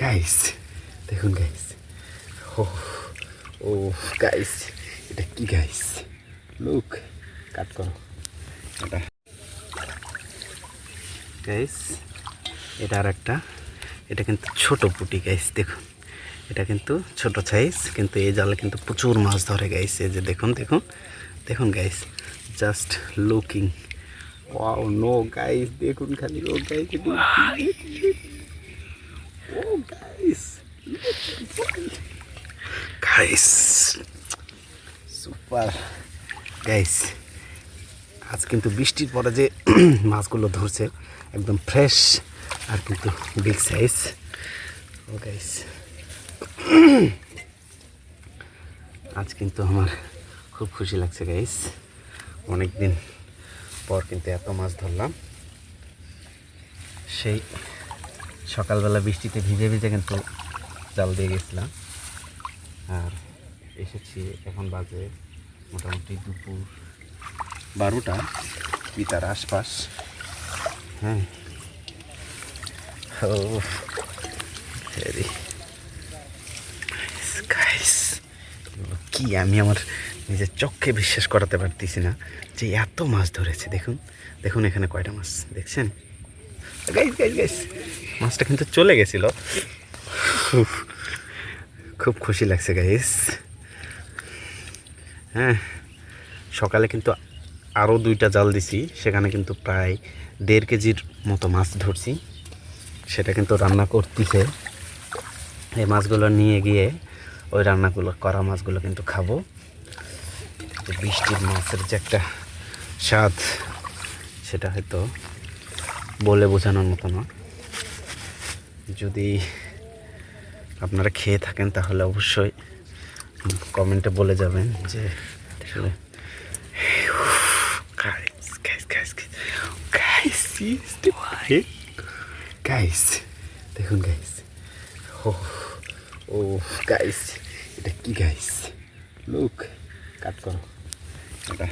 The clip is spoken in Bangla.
গাইস দেখুন গাইস, ও ও গাইস, এটা কি গাইস, লুক, কাট করো এটা গাইস। এটা আর একটা, এটা কিন্তু ছোট পুঁটি গাইস, দেখুন এটা কিন্তু ছোট সাইজ, কিন্তু এই জালে কিন্তু প্রচুর মাছ ধরে গাইস। এই যে দেখুন দেখুন দেখুন guys, just looking, wow no guys, দেখুন খালি, ও গাইস, ও গাইস, গাইস সুপার গাইস। আজ কিন্তু বৃষ্টির পরে যে মাছগুলো ধরছে একদম ফ্রেশ আর কিন্তু বিগ সাইজ। ও গাইস, আজ কিন্তু আমার খুব খুশি লাগছে গাইস, অনেক দিন পর কিন্তু এত মাছ ধরলাম। সেই সকালবেলা বৃষ্টিতে ভিজে ভিজে কিন্তু জাল দিয়ে গেছিলাম, আর এসেছি এখন বাজে মোটামুটি দুপুর 12টা কি তার আশপাশ। হ্যাঁ, ও ভেরি গাইস, কি আমি আমার নিজের চোখে বিশ্বাস করাতে পারতেছি না যে এত মাছ ধরেছে। দেখুন দেখুন এখানে কয়টা মাছ দেখছেন গাইস, গাইস গাইস, মাছটা কিন্তু চলে গেছিল। খুব খুশি লাগছে গাইস। হ্যাঁ, সকালে কিন্তু আরও 2টা জাল দিছি, সেখানে কিন্তু প্রায় 1.5 কেজির মতো মাছ ধরছি। সেটা কিন্তু রান্না করতেছে, এই মাছগুলো নিয়ে গিয়ে ওই রান্নাগুলো করা মাছগুলো কিন্তু খাবো। যে বৃষ্টির মাছের যে একটা স্বাদ, সেটা হয়তো বলে বোঝানোর মতো না। যদি আপনারা খেয়ে থাকেন তাহলে অবশ্যই কমেন্টে বলে যাবেন যে আসলে গাইস দেখুন গাইস, ও ও গাইস, এটা কি গাইস, লুক, কাট করো এটা।